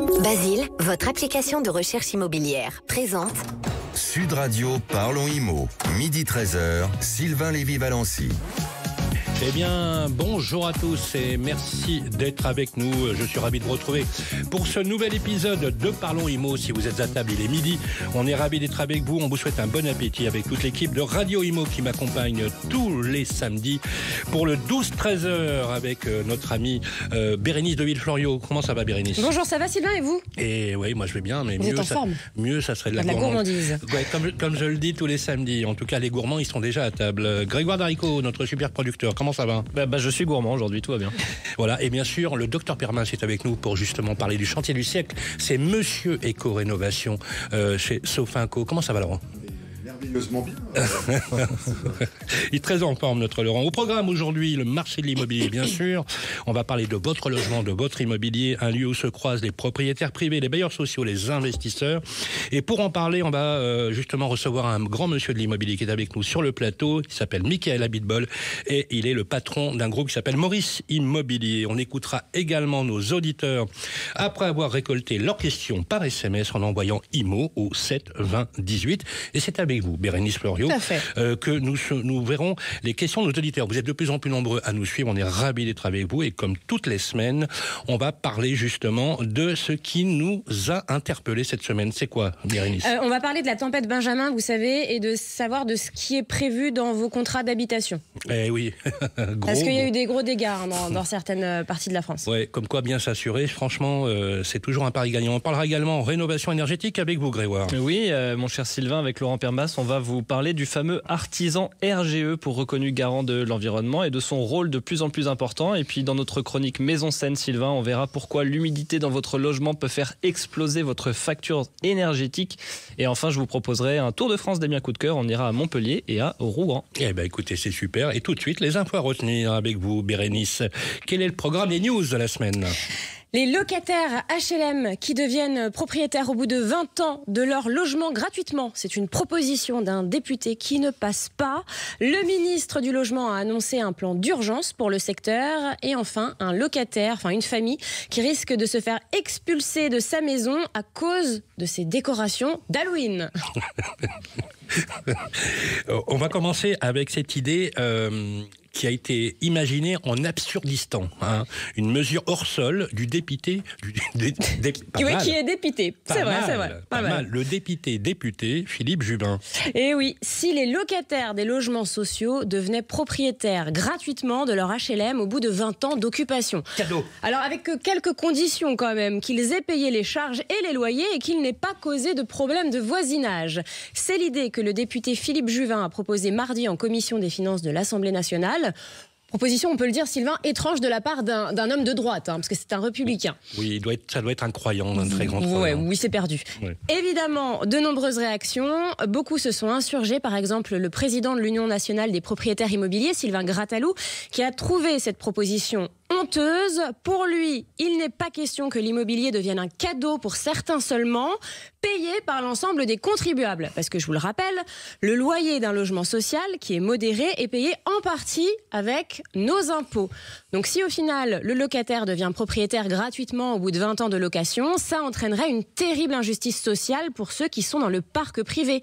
Basile, votre application de recherche immobilière, présente Sud Radio, parlons IMO. Midi 13h, Sylvain Lévy-Valency. Eh bien, bonjour à tous et merci d'être avec nous. Je suis ravi de vous retrouver pour ce nouvel épisode de Parlons IMO. Si vous êtes à table, il est midi. On est ravi d'être avec vous. On vous souhaite un bon appétit avec toute l'équipe de Radio IMO qui m'accompagne tous les samedis pour le 12-13h avec notre amie Bérénice de Villefloriot. Comment ça va, Bérénice ? Bonjour, ça va Sylvain et vous ? Et oui, moi je vais bien, mais vous êtes en forme. Mieux, ça serait de la gourmandise. Ouais, comme je le dis tous les samedis. En tout cas, les gourmands, ils sont déjà à table. Grégoire Darico, notre super producteur. Comment ça va ? Je suis gourmand aujourd'hui, tout va bien. Voilà, et bien sûr, le docteur Permin est avec nous pour justement parler du chantier du siècle. C'est Monsieur Éco-Rénovation chez Sofinco. Comment ça va, Laurent ? Merveilleusement bien. Il est très en forme, notre Laurent. Au programme aujourd'hui, le marché de l'immobilier, bien sûr. On va parler de votre logement, de votre immobilier, un lieu où se croisent les propriétaires privés, les bailleurs sociaux, les investisseurs. Et pour en parler, on va justement recevoir un grand monsieur de l'immobilier qui est avec nous sur le plateau. Il s'appelle Michael Abitbol et il est le patron d'un groupe qui s'appelle Maurice Immobilier. On écoutera également nos auditeurs après avoir récolté leurs questions par SMS en envoyant IMO au 7 20 18. Et c'est avec vous, Bérénice Florio, que nous verrons les questions de nos auditeurs. Vous êtes de plus en plus nombreux à nous suivre, on est ravis d'être avec vous et comme toutes les semaines, on va parler justement de ce qui nous a interpellés cette semaine. C'est quoi, Bérénice ? On va parler de la tempête Benjamin, vous savez, et de savoir de ce qui est prévu dans vos contrats d'habitation. Eh oui, parce qu'il y a eu des gros dégâts dans certaines parties de la France. Ouais, comme quoi bien s'assurer, franchement, c'est toujours un pari gagnant. On parlera également rénovation énergétique avec vous, Grégoire. Oui, mon cher Sylvain, avec Laurent Permas, on va vous parler du fameux artisan RGE pour reconnu garant de l'environnement et de son rôle de plus en plus important. Et puis dans notre chronique Maison Saine, Sylvain, on verra pourquoi l'humidité dans votre logement peut faire exploser votre facture énergétique. Et enfin, je vous proposerai un tour de France des biens coup de cœur. On ira à Montpellier et à Rouen. Eh bien écoutez, c'est super. Et tout de suite, les infos à retenir avec vous, Bérénice. Quel est le programme des news de la semaine ? Les locataires HLM qui deviennent propriétaires au bout de 20 ans de leur logement gratuitement. C'est une proposition d'un député qui ne passe pas. Le ministre du Logement a annoncé un plan d'urgence pour le secteur. Et enfin, une famille qui risque de se faire expulser de sa maison à cause de ses décorations d'Halloween. On va commencer avec cette idée qui a été imaginée en Absurdistan. Une mesure hors sol du député... qui est dépité. C'est vrai. Pas mal. Le député Philippe Jubin. Et oui, si les locataires des logements sociaux devenaient propriétaires gratuitement de leur HLM au bout de 20 ans d'occupation. Cadeau. Alors avec quelques conditions quand même, qu'ils aient payé les charges et les loyers et qu'ils n'aient pas causé de problème de voisinage. C'est l'idée que le député Philippe Juvin a proposée mardi en commission des finances de l'Assemblée nationale. Proposition, on peut le dire, Sylvain, étrange de la part d'un homme de droite, parce que c'est un républicain. Oui, ça doit être un croyant, un très grand croyant. Oui, c'est perdu. Ouais. Évidemment, de nombreuses réactions. Beaucoup se sont insurgés. Par exemple, le président de l'Union nationale des propriétaires immobiliers, Sylvain Grattalou, qui a trouvé cette proposition honteuse. Pour lui, il n'est pas question que l'immobilier devienne un cadeau pour certains seulement, payé par l'ensemble des contribuables. Parce que je vous le rappelle, le loyer d'un logement social qui est modéré est payé en partie avec nos impôts. Donc si au final, le locataire devient propriétaire gratuitement au bout de 20 ans de location, ça entraînerait une terrible injustice sociale pour ceux qui sont dans le parc privé.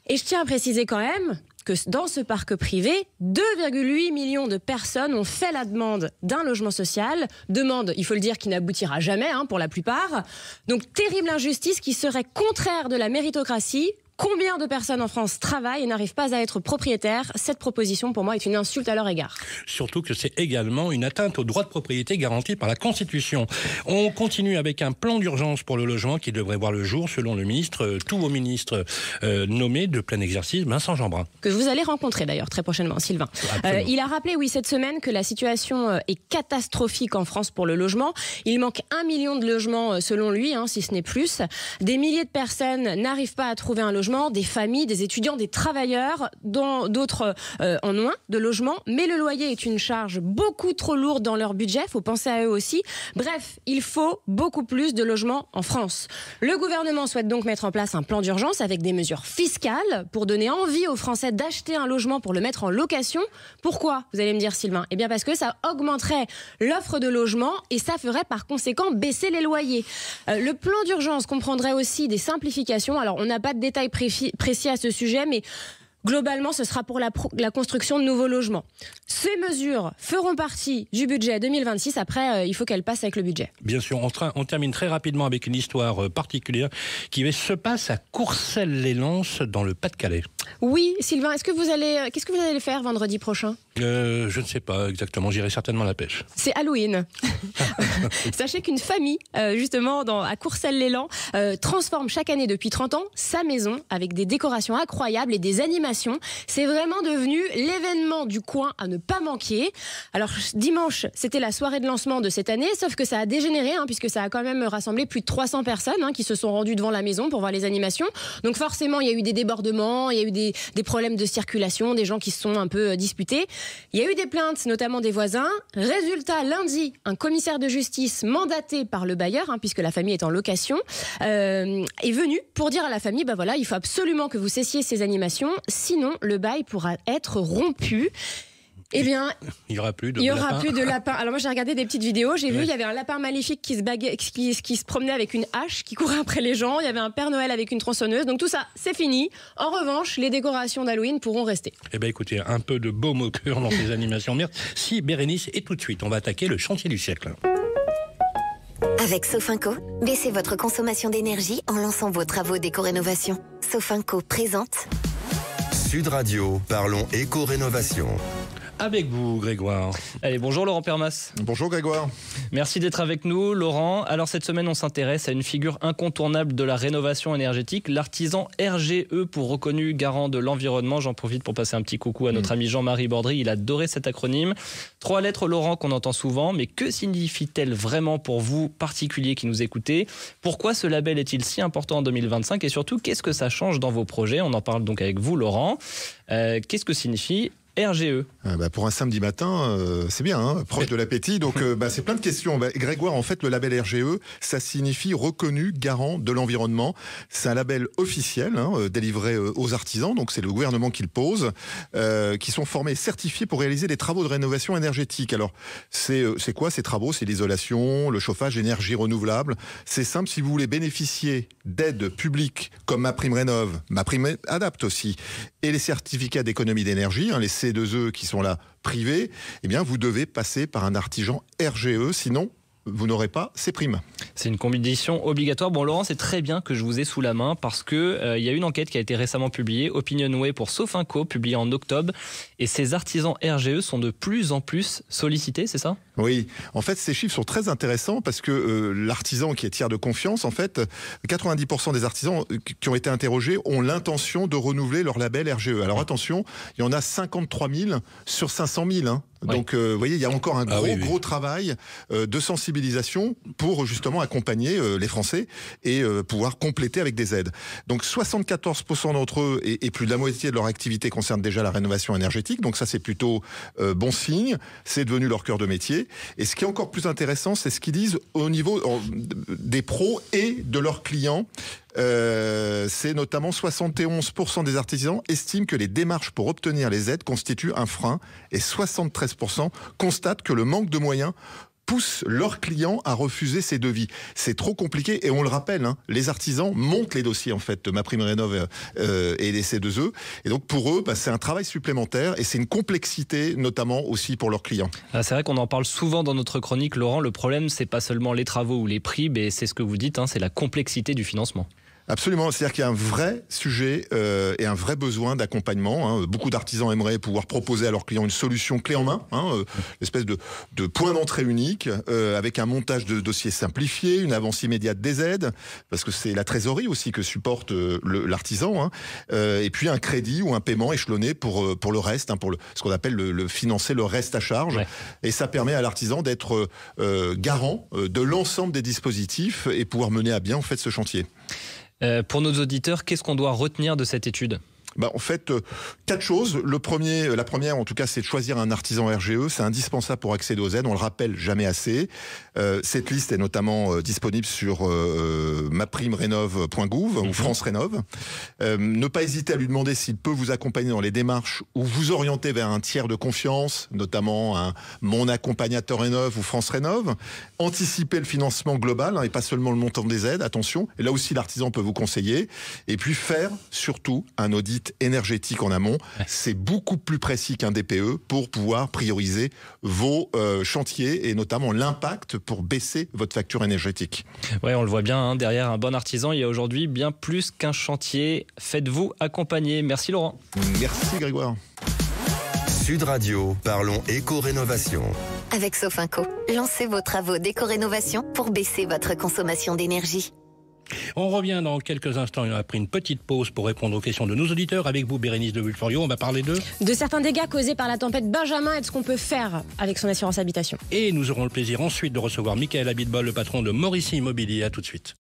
Et je tiens à préciser quand même que dans ce parc privé, 2,8 millions de personnes ont fait la demande d'un logement social. Demande, il faut le dire, qui n'aboutira jamais pour la plupart. Donc, terrible injustice qui serait contraire de la méritocratie. Combien de personnes en France travaillent et n'arrivent pas à être propriétaires ? Cette proposition, pour moi, est une insulte à leur égard. Surtout que c'est également une atteinte au droit de propriété garanti par la Constitution. On continue avec un plan d'urgence pour le logement qui devrait voir le jour, selon le ministre, tous vos ministres nommés de plein exercice, Vincent Jeanbrun. Que vous allez rencontrer d'ailleurs très prochainement, Sylvain. Il a rappelé, cette semaine, que la situation est catastrophique en France pour le logement. Il manque 1 million de logements, selon lui, si ce n'est plus. Des milliers de personnes n'arrivent pas à trouver un logement logement, des familles, des étudiants, des travailleurs, dont d'autres en moins de logements. Mais le loyer est une charge beaucoup trop lourde dans leur budget. Il faut penser à eux aussi. Bref, il faut beaucoup plus de logements en France. Le gouvernement souhaite donc mettre en place un plan d'urgence avec des mesures fiscales pour donner envie aux Français d'acheter un logement pour le mettre en location. Pourquoi, vous allez me dire, Sylvain ? Eh bien parce que ça augmenterait l'offre de logements et ça ferait par conséquent baisser les loyers. Le plan d'urgence comprendrait aussi des simplifications. Alors on n'a pas de détails précis à ce sujet, mais globalement, ce sera pour la construction de nouveaux logements. Ces mesures feront partie du budget 2026. Après, il faut qu'elles passent avec le budget. Bien sûr, on termine très rapidement avec une histoire particulière qui se passe à Courcelles-lès-Lens, dans le Pas-de-Calais. Oui, Sylvain, qu'est-ce que vous allez faire vendredi prochain ? Je ne sais pas exactement, j'irai certainement à la pêche. C'est Halloween. Sachez qu'une famille, justement, à Courcelles-lès-Lens, transforme chaque année depuis 30 ans sa maison avec des décorations incroyables et des animations. C'est vraiment devenu l'événement du coin à ne pas manquer. Alors, dimanche, c'était la soirée de lancement de cette année, sauf que ça a dégénéré, puisque ça a quand même rassemblé plus de 300 personnes qui se sont rendues devant la maison pour voir les animations. Donc forcément, il y a eu des débordements, il y a eu des problèmes de circulation, des gens qui se sont un peu disputés. Il y a eu des plaintes, notamment des voisins. Résultat, lundi, un commissaire de justice mandaté par le bailleur, puisque la famille est en location, est venu pour dire à la famille, voilà, il faut absolument que vous cessiez ces animations, sinon le bail pourra être rompu. Eh bien, il n'y aura plus de lapins. Alors moi j'ai regardé des petites vidéos, j'ai vu il y avait un lapin maléfique qui se promenait avec une hache, qui courait après les gens, il y avait un Père Noël avec une tronçonneuse, donc tout ça c'est fini. En revanche, les décorations d'Halloween pourront rester. Eh bien écoutez, un peu de baume au cœur dans ces animations. Merci Bérénice, et tout de suite on va attaquer le chantier du siècle. Avec Sofinco, baissez votre consommation d'énergie en lançant vos travaux d'éco-rénovation. Sofinco présente Sud Radio, parlons éco-rénovation. Avec vous, Grégoire. Allez, bonjour Laurent Permas. Bonjour Grégoire. Merci d'être avec nous, Laurent. Alors cette semaine, on s'intéresse à une figure incontournable de la rénovation énergétique, l'artisan RGE, pour reconnu garant de l'environnement. J'en profite pour passer un petit coucou à notre ami Jean-Marie Bordry. Il adorait cet acronyme. 3 lettres, Laurent, qu'on entend souvent, mais que signifie-t-elle vraiment pour vous, particuliers qui nous écoutez ? Pourquoi ce label est-il si important en 2025 ? Et surtout, qu'est-ce que ça change dans vos projets ? On en parle donc avec vous, Laurent. Qu'est-ce que signifie RGE? Pour un samedi matin, c'est bien, proche de l'appétit. Donc, c'est plein de questions. Grégoire, en fait, le label RGE, ça signifie reconnu garant de l'environnement. C'est un label officiel, délivré aux artisans. Donc, c'est le gouvernement qui le pose, qui sont formés et certifiés pour réaliser des travaux de rénovation énergétique. Alors, c'est quoi ces travaux? C'est l'isolation, le chauffage, l'énergie renouvelable. C'est simple, si vous voulez bénéficier d'aides publiques comme MaPrimeRénov', MaPrimeAdapt' aussi, et les certificats d'économie d'énergie, les C2E qui sont là privés, eh bien vous devez passer par un artisan RGE, sinon vous n'aurez pas ces primes. C'est une condition obligatoire. Bon, Laurent, c'est très bien que je vous ai sous la main parce que y a une enquête qui a été récemment publiée, Opinionway pour Sofinco, publiée en octobre, et ces artisans RGE sont de plus en plus sollicités, c'est ça? Oui, en fait, ces chiffres sont très intéressants parce que l'artisan qui est tiers de confiance, en fait, 90% des artisans qui ont été interrogés ont l'intention de renouveler leur label RGE. Alors attention, il y en a 53 000 sur 500 000. Donc, vous voyez, il y a encore un gros travail de sensibilisation pour justement accompagner les Français et pouvoir compléter avec des aides. Donc, 74% d'entre eux et plus de la moitié de leur activité concerne déjà la rénovation énergétique. Donc, ça, c'est plutôt bon signe. C'est devenu leur cœur de métier. Et ce qui est encore plus intéressant, c'est ce qu'ils disent au niveau des pros et de leurs clients. C'est notamment 71% des artisans estiment que les démarches pour obtenir les aides constituent un frein et 73% constatent que le manque de moyens pousse leurs clients à refuser ces devis. C'est trop compliqué et on le rappelle, les artisans montent les dossiers en fait de MaPrimeRénov' et les C2E, et donc pour eux c'est un travail supplémentaire et c'est une complexité notamment aussi pour leurs clients. C'est vrai qu'on en parle souvent dans notre chronique, Laurent. Le problème, c'est pas seulement les travaux ou les prix, mais c'est ce que vous dites, c'est la complexité du financement. Absolument, c'est-à-dire qu'il y a un vrai sujet et un vrai besoin d'accompagnement. Beaucoup d'artisans aimeraient pouvoir proposer à leurs clients une solution clé en main, l'espèce de point d'entrée unique, avec un montage de dossiers simplifié, une avance immédiate des aides, parce que c'est la trésorerie aussi que supporte l'artisan, et puis un crédit ou un paiement échelonné pour le reste, ce qu'on appelle le financer le reste à charge. Ouais. Et ça permet à l'artisan d'être garant de l'ensemble des dispositifs et pouvoir mener à bien en fait ce chantier. Pour nos auditeurs, qu'est-ce qu'on doit retenir de cette étude ? En fait, 4 choses. La première, en tout cas, c'est de choisir un artisan RGE. C'est indispensable pour accéder aux aides. On le rappelle jamais assez. Cette liste est notamment disponible sur maprimerénov.gouv ou France Rénov. Ne pas hésiter à lui demander s'il peut vous accompagner dans les démarches ou vous orienter vers un tiers de confiance, notamment un Mon Accompagnateur Rénov ou France Rénov. Anticiper le financement global et pas seulement le montant des aides. Attention. Et là aussi, l'artisan peut vous conseiller. Et puis faire surtout un audit énergétique en amont. C'est beaucoup plus précis qu'un DPE pour pouvoir prioriser vos chantiers et notamment l'impact pour baisser votre facture énergétique. Ouais, on le voit bien, derrière un bon artisan, il y a aujourd'hui bien plus qu'un chantier. Faites-vous accompagner. Merci Laurent. Merci Grégoire. Sud Radio, parlons éco-rénovation. Avec Sofinco, lancez vos travaux d'éco-rénovation pour baisser votre consommation d'énergie. On revient dans quelques instants. On a pris une petite pause pour répondre aux questions de nos auditeurs. Avec vous, Bérénice de Villefloriot, on va parler de certains dégâts causés par la tempête Benjamin et de ce qu'on peut faire avec son assurance habitation. Et nous aurons le plaisir ensuite de recevoir Michael Abitbol, le patron de Mauricie Immobilier. À tout de suite.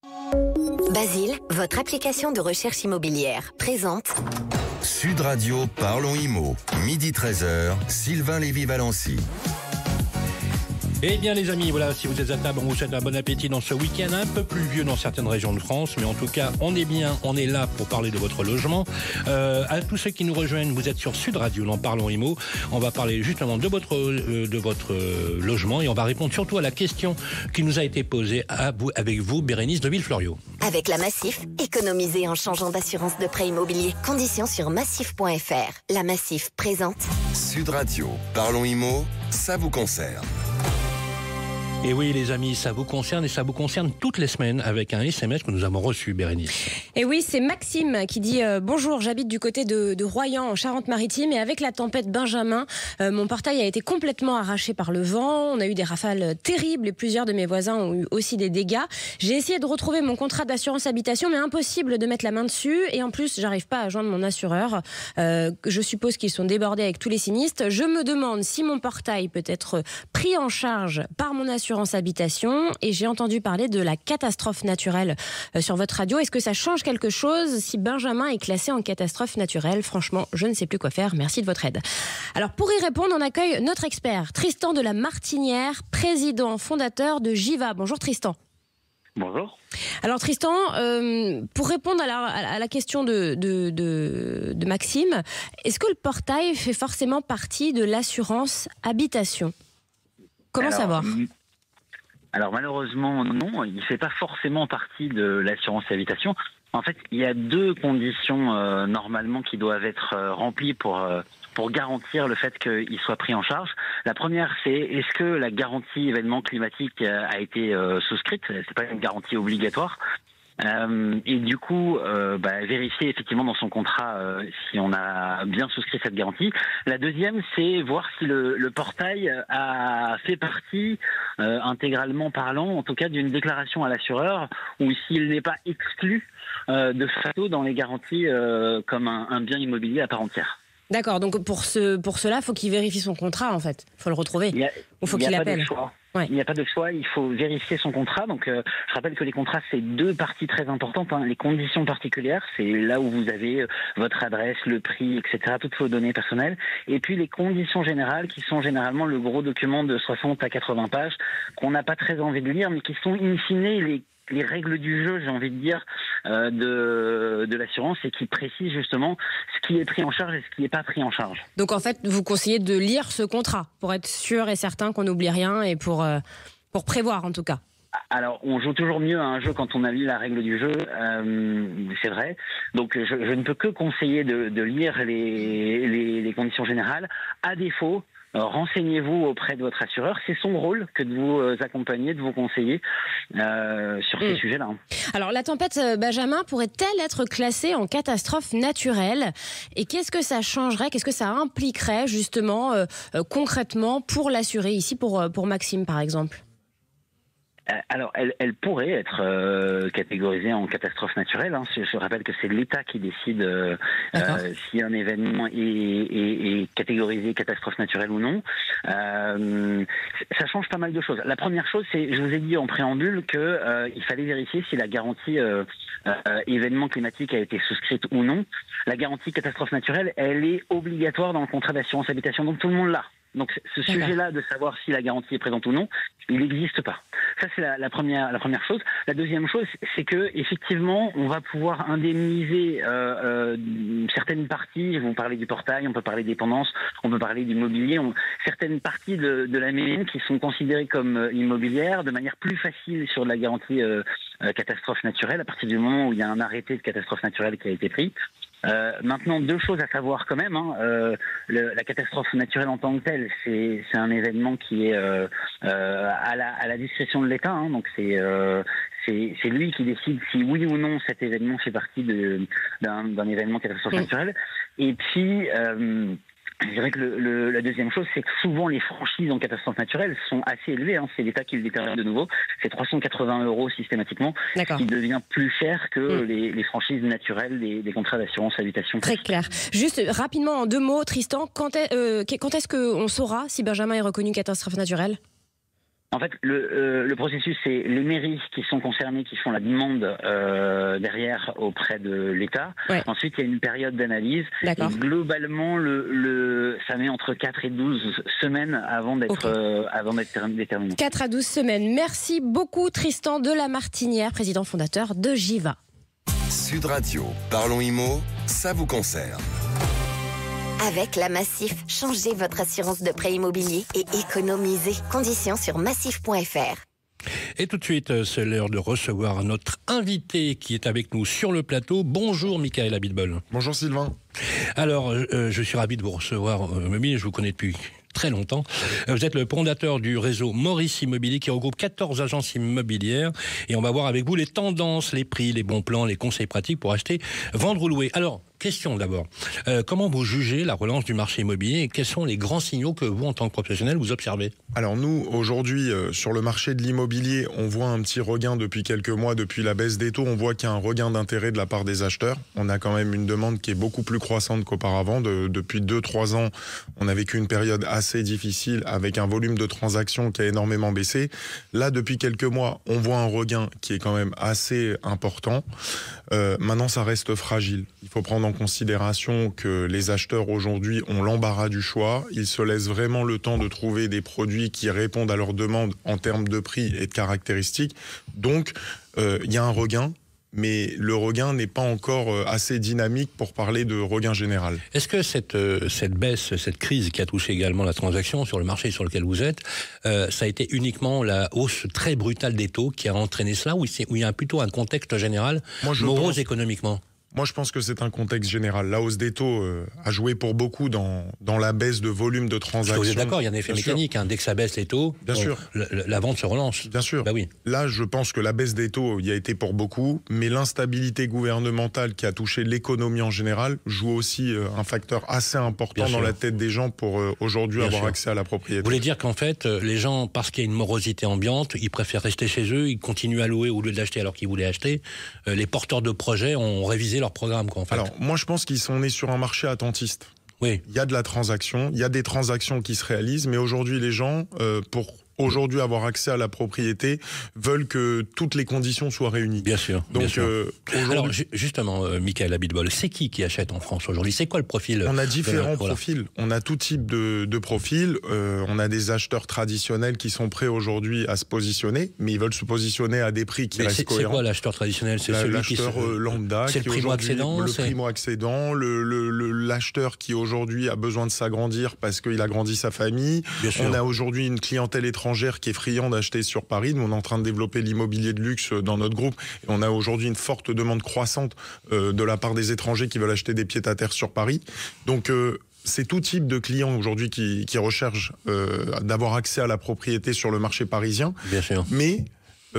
Basile, votre application de recherche immobilière, présente Sud Radio, parlons IMO. Midi 13h, Sylvain Lévy-Valency. Eh bien les amis, voilà, si vous êtes à table, on vous souhaite un bon appétit dans ce week-end un peu pluvieux dans certaines régions de France, mais en tout cas, on est bien, on est là pour parler de votre logement. À tous ceux qui nous rejoignent, vous êtes sur Sud Radio, en Parlons IMO. On va parler justement de votre logement et on va répondre surtout à la question qui nous a été posée avec vous, Bérénice de Villefloriot. Avec la Massif, économisez en changeant d'assurance de prêt immobilier. Conditions sur massif.fr. La Massif présente Sud Radio, parlons IMO, ça vous concerne. Et oui les amis, ça vous concerne et ça vous concerne toutes les semaines avec un SMS que nous avons reçu, Bérénice. Et oui, c'est Maxime qui dit bonjour, j'habite du côté de Royan en Charente-Maritime et avec la tempête Benjamin, mon portail a été complètement arraché par le vent. On a eu des rafales terribles et plusieurs de mes voisins ont eu aussi des dégâts. J'ai essayé de retrouver mon contrat d'assurance habitation mais impossible de mettre la main dessus et en plus j'arrive pas à joindre mon assureur. Je suppose qu'ils sont débordés avec tous les sinistres. Je me demande si mon portail peut être pris en charge par mon assurance habitation et j'ai entendu parler de la catastrophe naturelle sur votre radio. Est-ce que ça change quelque chose si Benjamin est classé en catastrophe naturelle? Franchement, je ne sais plus quoi faire. Merci de votre aide. Alors pour y répondre, on accueille notre expert, Tristan de la Martinière, président fondateur de Jiva. Bonjour Tristan. Bonjour. Alors Tristan, pour répondre à la question de Maxime, est-ce que le portail fait forcément partie de l'assurance habitation? Comment savoir? Alors malheureusement non, il ne fait pas forcément partie de l'assurance habitation. En fait, il y a 2 conditions normalement qui doivent être remplies pour garantir le fait qu'il soit pris en charge. La première, c'est est-ce que la garantie événement climatique a été souscrite? C'est pas une garantie obligatoire. Et du coup, vérifier effectivement dans son contrat si on a bien souscrit cette garantie. La deuxième, c'est voir si le portail a fait partie, intégralement parlant, en tout cas d'une déclaration à l'assureur, ou s'il n'est pas exclu de facto dans les garanties comme un bien immobilier à part entière. D'accord, donc pour cela, il faut qu'il vérifie son contrat en fait. Il faut le retrouver. Ou faut qu'il appelle. Ouais. Il n'y a pas de choix, il faut vérifier son contrat. Donc, je rappelle que les contrats, c'est 2 parties très importantes. Les conditions particulières, c'est là où vous avez votre adresse, le prix, etc., toutes vos données personnelles. Et puis les conditions générales, qui sont généralement le gros document de 60 à 80 pages, qu'on n'a pas très envie de lire, mais qui sont in fine les règles du jeu, j'ai envie de dire, de l'assurance et qui précisent justement ce qui est pris en charge et ce qui n'est pas pris en charge. Donc en fait, vous conseillez de lire ce contrat pour être sûr et certain qu'on n'oublie rien et pour prévoir en tout cas. Alors, on joue toujours mieux à un jeu quand on a lu la règle du jeu, c'est vrai. Donc, je ne peux que conseiller de lire les conditions générales. À défaut, renseignez-vous auprès de votre assureur. C'est son rôle que de vous accompagner, de vous conseiller sur ces sujets-là. Alors, la tempête Benjamin pourrait-elle être classée en catastrophe naturelle? Et qu'est-ce que ça changerait? Qu'est-ce que ça impliquerait justement concrètement pour l'assuré? Ici, pour Maxime, par exemple. Alors, elle pourrait être catégorisée en catastrophe naturelle. Je rappelle que c'est l'État qui décide si un événement est catégorisé catastrophe naturelle ou non. Ça change pas mal de choses. La première chose, c'est, je vous ai dit en préambule qu'il fallait vérifier si la garantie événement climatique a été souscrite ou non. La garantie catastrophe naturelle, elle est obligatoire dans le contrat d'assurance habitation, donc tout le monde l'a. Donc ce sujet-là de savoir si la garantie est présente ou non, il n'existe pas. Ça c'est la première chose. La deuxième chose, c'est que effectivement, on va pouvoir indemniser certaines parties. Vous parlez du portail, on peut parler des dépendances, on peut parler d'immobilier. Certaines parties de la maison qui sont considérées comme immobilières de manière plus facile sur la garantie catastrophe naturelle à partir du moment où il y a un arrêté de catastrophe naturelle qui a été pris. Maintenant, deux choses à savoir quand même. La catastrophe naturelle en tant que telle, c'est un événement qui est à la discrétion de l'État. Donc c'est lui qui décide si oui ou non cet événement fait partie d'un événement catastrophe naturelle. Et puis je dirais que la deuxième chose, c'est que souvent les franchises en catastrophe naturelle sont assez élevées. C'est l'État qui le détermine de nouveau. C'est 380 € systématiquement, ce qui devient plus cher que les franchises naturelles des contrats d'assurance habitation. Très clair. Juste rapidement, en 2 mots, Tristan, quand est-ce qu'on saura si Benjamin est reconnu catastrophe naturelle ? En fait, le processus, c'est les mairies qui sont concernées, qui font la demande derrière auprès de l'État. Ouais. Ensuite, il y a une période d'analyse. Et globalement, ça met entre 4 et 12 semaines avant d'être déterminé. 4 à 12 semaines. Merci beaucoup, Tristan de la Martinière, président fondateur de Jiva. Sud Radio, Parlons Immo, ça vous concerne. Avec la Massif, changez votre assurance de prêt immobilier et économisez. Conditions sur massif.fr. Et tout de suite, c'est l'heure de recevoir notre invité qui est avec nous sur le plateau. Bonjour Michael Abitbol. Bonjour Sylvain. Alors, je suis ravi de vous recevoir, je vous connais depuis très longtemps. Vous êtes le fondateur du réseau Maurice Immobilier qui regroupe 14 agences immobilières et on va voir avec vous les tendances, les prix, les bons plans, les conseils pratiques pour acheter, vendre ou louer. Alors, question d'abord, comment vous jugez la relance du marché immobilier et quels sont les grands signaux que vous, en tant que professionnel, vous observez ? Alors nous, aujourd'hui, sur le marché de l'immobilier, on voit un petit regain depuis quelques mois, depuis la baisse des taux, on voit qu'il y a un regain d'intérêt de la part des acheteurs. On a quand même une demande qui est beaucoup plus croissante qu'auparavant. Depuis 2-3 ans, on a vécu une période assez difficile avec un volume de transactions qui a énormément baissé. Là, depuis quelques mois, on voit un regain qui est quand même assez important. Maintenant, ça reste fragile. Il faut prendre en considération que les acheteurs aujourd'hui ont l'embarras du choix. Ils se laissent vraiment le temps de trouver des produits qui répondent à leurs demandes en termes de prix et de caractéristiques. Donc, il y a un regain. Mais le regain n'est pas encore assez dynamique pour parler de regain général. Est-ce que cette baisse, cette crise qui a touché également la transaction sur le marché sur lequel vous êtes, ça a été uniquement la hausse très brutale des taux qui a entraîné cela, ou il y a plutôt un contexte général morose économiquement ? Moi, je pense que c'est un contexte général. La hausse des taux a joué pour beaucoup dans la baisse de volume de transactions. Vous êtes d'accord, il y a un effet mécanique. Dès que ça baisse les taux, la vente se relance. Bien sûr. Bah oui. Là, je pense que la baisse des taux y a été pour beaucoup, mais l'instabilité gouvernementale qui a touché l'économie en général joue aussi un facteur assez important dans la tête des gens pour aujourd'hui avoir accès à la propriété. Vous voulez dire qu'en fait, les gens, parce qu'il y a une morosité ambiante, ils préfèrent rester chez eux, ils continuent à louer au lieu d'acheter alors qu'ils voulaient acheter. Les porteurs de projets ont révisé leur programme, en fait. Alors, moi, je pense qu'ils sont nés sur un marché attentiste. Oui. Il y a de la transaction, il y a des transactions qui se réalisent, mais aujourd'hui, les gens, pour aujourd'hui avoir accès à la propriété, veulent que toutes les conditions soient réunies. Bien sûr. Donc, bien sûr. Alors, justement, Michael Abitbol, c'est qui achète en France aujourd'hui ? C'est quoi le profil ? On a différents profils. On a tout type de profils. On a des acheteurs traditionnels qui sont prêts aujourd'hui à se positionner, mais ils veulent se positionner à des prix qui restent cohérents. C'est quoi l'acheteur traditionnel ? C'est celui l'acheteur lambda. C'est le primo-accédant ? Le primo-accédant, l'acheteur qui aujourd'hui a besoin de s'agrandir parce qu'il a grandi sa famille. On a aujourd'hui une clientèle étrangère qui est friand d'acheter sur Paris. Nous, on est en train de développer l'immobilier de luxe dans notre groupe. Et on a aujourd'hui une forte demande croissante de la part des étrangers qui veulent acheter des pieds-à-terre sur Paris. Donc, c'est tout type de clients aujourd'hui qui recherchent d'avoir accès à la propriété sur le marché parisien. Bien sûr. Mais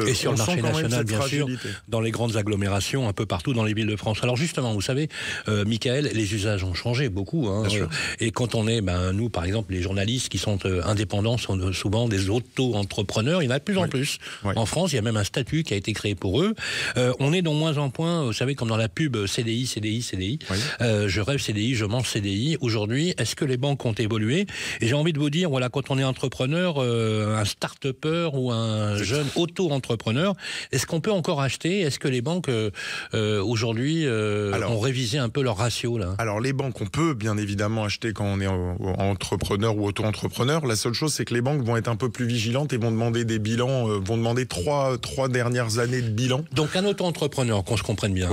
Et sur le marché national, bien sûr, fragilité. dans les grandes agglomérations, un peu partout dans les villes de France. Alors justement, vous savez, Michael, les usages ont changé beaucoup. Hein, et quand on est, nous par exemple, les journalistes qui sont indépendants sont souvent des auto-entrepreneurs. Il y en a de plus en plus. En France, il y a même un statut qui a été créé pour eux. On est de moins en moins, vous savez, comme dans la pub CDI, CDI, CDI. Je rêve CDI, je mange CDI. Aujourd'hui, est-ce que les banques ont évolué? Et j'ai envie de vous dire, voilà, quand on est entrepreneur, un start-upper ou un jeune auto-entrepreneur, est-ce qu'on peut encore acheter? Est-ce que les banques aujourd'hui ont révisé un peu leur ratio là? Alors les banques, on peut bien évidemment acheter quand on est entrepreneur ou auto-entrepreneur. La seule chose, c'est que les banques vont être un peu plus vigilantes et vont demander des bilans, vont demander trois dernières années de bilan. Donc un auto-entrepreneur, qu'on se comprenne bien,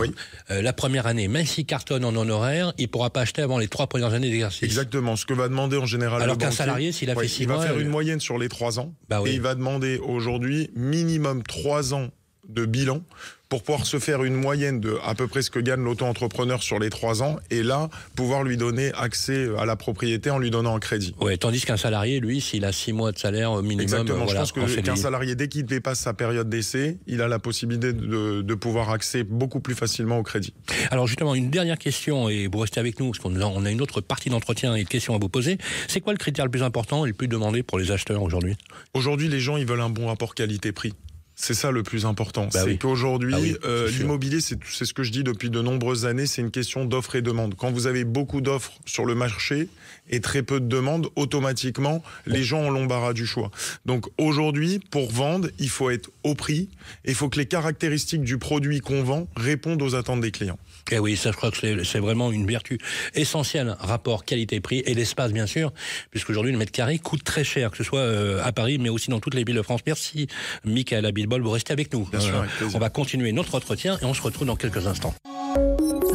la première année, même s'il cartonne en honoraire, il ne pourra pas acheter avant les 3 premières années d'exercice. Exactement, ce que va demander en général alors le qu'un banquier, salarié, s'il a fait 6 mois... il va faire une moyenne sur les 3 ans, et il va demander aujourd'hui minimum 3 ans de bilan pour pouvoir se faire une moyenne de à peu près ce que gagne l'auto-entrepreneur sur les 3 ans, et là, pouvoir lui donner accès à la propriété en lui donnant un crédit. Ouais, tandis qu'un salarié, lui, s'il a 6 mois de salaire minimum... Exactement, je pense qu'un salarié, dès qu'il dépasse sa période d'essai, il a la possibilité de pouvoir accéder beaucoup plus facilement au crédit. Alors justement, une dernière question, et vous restez avec nous, parce qu'on a une autre partie d'entretien et de questions à vous poser. C'est quoi le critère le plus important et le plus demandé pour les acheteurs aujourd'hui? Aujourd'hui, les gens, ils veulent un bon rapport qualité-prix. C'est ça le plus important. C'est qu'aujourd'hui, l'immobilier, c'est ce que je dis depuis de nombreuses années, c'est une question d'offre et demande. Quand vous avez beaucoup d'offres sur le marché et très peu de demandes, automatiquement, les gens ont l'embarras du choix. Donc aujourd'hui, pour vendre, il faut être au prix et il faut que les caractéristiques du produit qu'on vend répondent aux attentes des clients. Et oui, ça, je crois que c'est vraiment une vertu essentielle, rapport qualité-prix et l'espace, bien sûr, puisqu'aujourd'hui, le mètre carré coûte très cher, que ce soit à Paris, mais aussi dans toutes les villes de France. Merci, Michael Abitbol, vous restez avec nous. Bien sûr, avec plaisir. On va continuer notre entretien et on se retrouve dans quelques instants.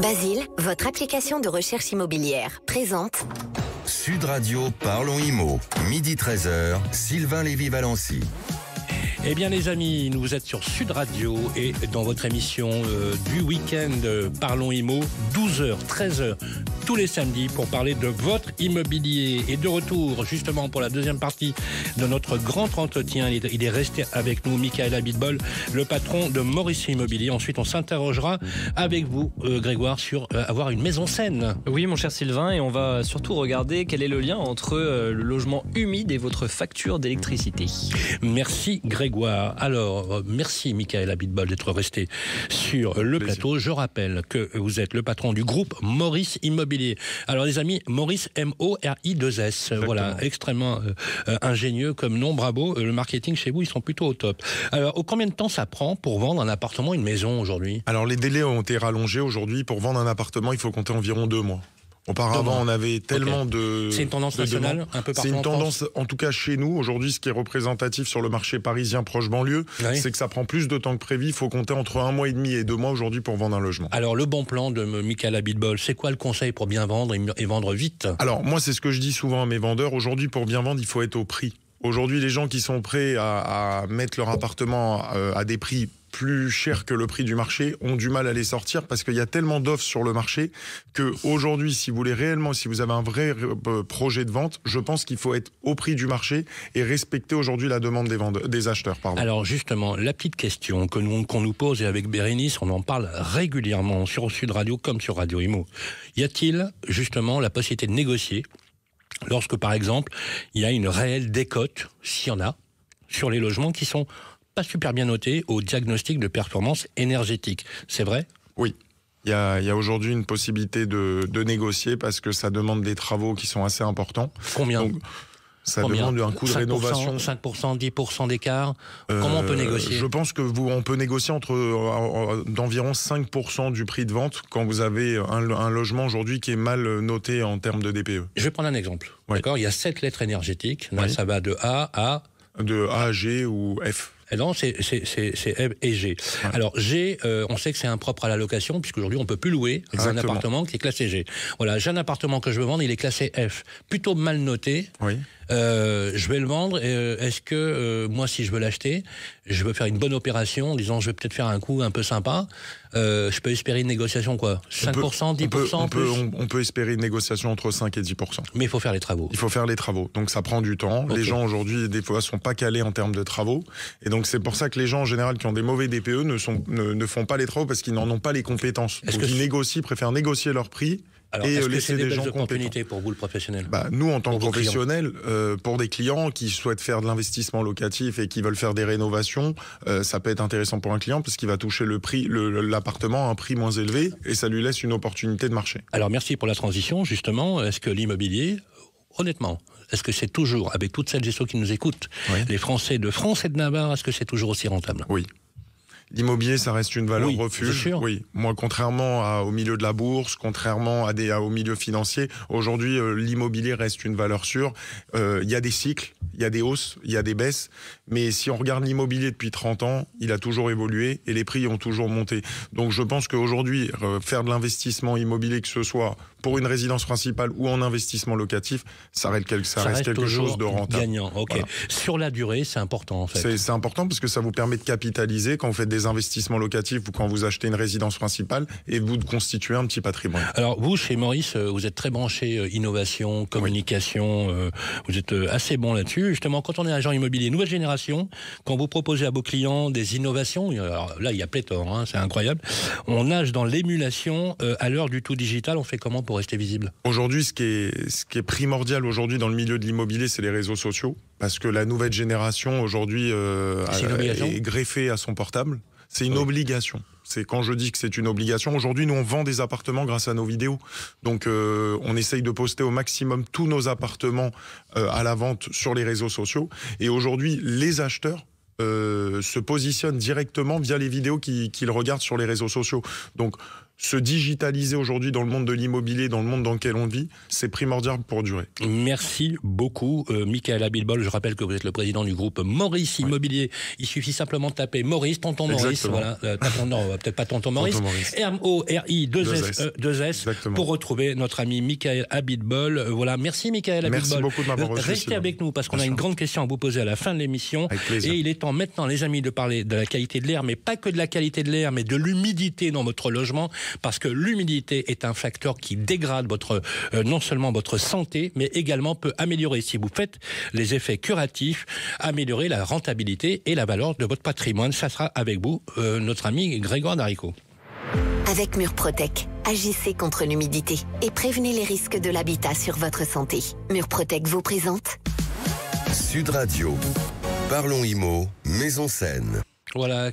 Basile, votre application de recherche immobilière, présente Sud Radio, parlons IMO. Midi 13h, Sylvain Lévy-Valency. Eh bien les amis, vous êtes sur Sud Radio et dans votre émission du week-end Parlons Immo, 12h, 13h, tous les samedis pour parler de votre immobilier. Et de retour justement pour la deuxième partie de notre grand entretien, il est resté avec nous, Michael Abitbol, le patron de Maurice Immobilier. Ensuite on s'interrogera avec vous, Grégoire, sur avoir une maison saine. Oui mon cher Sylvain, et on va surtout regarder quel est le lien entre le logement humide et votre facture d'électricité. Merci Grégoire. Alors, merci Michael Abitbol d'être resté sur le plateau. Je rappelle que vous êtes le patron du groupe Maurice Immobilier. Alors les amis, Maurice M-O-R-I-2-S. Voilà, extrêmement ingénieux comme nom, bravo. Le marketing chez vous, ils sont plutôt au top. Alors, combien de temps ça prend pour vendre un appartement, une maison aujourd'hui? Alors les délais ont été rallongés aujourd'hui. Pour vendre un appartement, il faut compter environ 2 mois. Auparavant, on avait tellement de... C'est une tendance nationale, un peu partout en France? C'est une tendance, en tout cas chez nous. Aujourd'hui, ce qui est représentatif sur le marché parisien proche banlieue, c'est que ça prend plus de temps que prévu. Il faut compter entre 1 mois et demi et 2 mois aujourd'hui pour vendre un logement. Alors, le bon plan de Michael Abitbol, c'est quoi le conseil pour bien vendre et vendre vite? Alors, moi, c'est ce que je dis souvent à mes vendeurs. Aujourd'hui, pour bien vendre, il faut être au prix. Aujourd'hui, les gens qui sont prêts à mettre leur appartement à des prix plus cher que le prix du marché ont du mal à les sortir parce qu'il y a tellement d'offres sur le marché que aujourd'hui, si vous avez un vrai projet de vente, je pense qu'il faut être au prix du marché et respecter aujourd'hui la demande des acheteurs. Pardon. Alors justement, la petite question qu'on nous pose, et avec Bérénice, on en parle régulièrement sur Sud Radio comme sur Radio Imo. Y a-t-il justement la possibilité de négocier lorsque, par exemple, il y a une réelle décote, s'il y en a, sur les logements qui sont pas super bien notés au diagnostic de performance énergétique. C'est vrai? Oui. Il y a aujourd'hui une possibilité de négocier parce que ça demande des travaux qui sont assez importants. Combien? Donc, ça demande un coût de rénovation. 5%, 10% d'écart. Comment on peut négocier? Je pense que on peut négocier d'environ 5% du prix de vente quand vous avez un logement aujourd'hui qui est mal noté en termes de DPE. Je vais prendre un exemple. D'accord, il y a 7 lettres énergétiques. Là, ça va de A à... De A à G ou F. Non, c'est F et G. Ouais. Alors G, on sait que c'est impropre à la location, puisqu'aujourd'hui on peut plus louer un appartement qui est classé G. Voilà, j'ai un appartement que je veux vendre, il est classé F, plutôt mal noté. Oui. je vais le vendre. Est-ce que moi, si je veux l'acheter, je veux faire une bonne opération en disant je vais peut-être faire un coup un peu sympa. Je peux espérer une négociation quoi 5%, 10% plus. On peut espérer une négociation entre 5 et 10%. Mais il faut faire les travaux. Il faut faire les travaux. Donc ça prend du temps. Okay. Les gens aujourd'hui, des fois, sont pas calés en termes de travaux. Et donc c'est pour ça que les gens en général qui ont des mauvais DPE ne font pas les travaux parce qu'ils n'en ont pas les compétences. Donc ils préfèrent négocier leur prix. Alors, et est-ce que laisser c'est des gens opportunités pour vous, le professionnel? Nous, en tant que professionnels, pour des clients qui souhaitent faire de l'investissement locatif et qui veulent faire des rénovations, ça peut être intéressant pour un client parce qu'il va toucher le prix, l'appartement à un prix moins élevé et ça lui laisse une opportunité de marché. Alors, merci pour la transition. Justement, est-ce que l'immobilier, honnêtement, est-ce que c'est toujours, avec toutes celles et ceux qui nous écoutent, les Français de France et de Navarre, est-ce que c'est toujours aussi rentable? Oui. L'immobilier, ça reste une valeur refuge. Oui. Moi, contrairement au milieu de la bourse, contrairement au milieu financier, aujourd'hui, l'immobilier reste une valeur sûre. Il y a des cycles, il y a des hausses, il y a des baisses. Mais si on regarde l'immobilier depuis 30 ans, il a toujours évolué et les prix ont toujours monté. Donc, je pense qu'aujourd'hui, faire de l'investissement immobilier, que ce soit pour une résidence principale ou en investissement locatif, ça reste quelque chose de rentable. Gagnant. Okay. Voilà. Sur la durée, c'est important en fait. C'est important parce que ça vous permet de capitaliser quand vous faites des investissements locatifs ou quand vous achetez une résidence principale et vous de constituer un petit patrimoine. Alors vous, chez Maurice, vous êtes très branché innovation, communication, vous êtes assez bon là-dessus. Justement, quand on est agent immobilier nouvelle génération, quand vous proposez à vos clients des innovations, alors là il y a pléthore, c'est incroyable, on nage dans l'émulation à l'heure du tout digital, on fait comment pour rester visible? Aujourd'hui, ce qui est primordial aujourd'hui dans le milieu de l'immobilier, c'est les réseaux sociaux. Parce que la nouvelle génération aujourd'hui est greffée à son portable. C'est une obligation. C'est quand je dis que c'est une obligation. Aujourd'hui, nous, on vend des appartements grâce à nos vidéos. Donc, on essaye de poster au maximum tous nos appartements à la vente sur les réseaux sociaux. Et aujourd'hui, les acheteurs se positionnent directement via les vidéos qu'ils regardent sur les réseaux sociaux. Donc, se digitaliser aujourd'hui dans le monde de l'immobilier, dans le monde dans lequel on vit, c'est primordial pour durer. Merci beaucoup, Michael Abitbol. Je rappelle que vous êtes le président du groupe Maurice Immobilier. Il suffit simplement de taper Maurice, tonton Maurice. Voilà, peut-être pas tonton Maurice. M-O-R-I-2-S pour retrouver notre ami Michael Abitbol. Voilà, merci Michael Abitbol. Merci beaucoup de m'avoir reçu. Restez avec nous parce qu'on a une grande question à vous poser à la fin de l'émission. Et il est temps maintenant, les amis, de parler de la qualité de l'air, mais pas que de la qualité de l'air, mais de l'humidité dans votre logement. Parce que l'humidité est un facteur qui dégrade non seulement votre santé, mais également peut améliorer, si vous faites les effets curatifs, améliorer la rentabilité et la valeur de votre patrimoine. Ça sera avec vous, notre ami Grégoire Darico. Avec Murprotec, agissez contre l'humidité et prévenez les risques de l'habitat sur votre santé. Murprotec vous présente Sud Radio. Parlons Immo, Maison Saine. Voilà,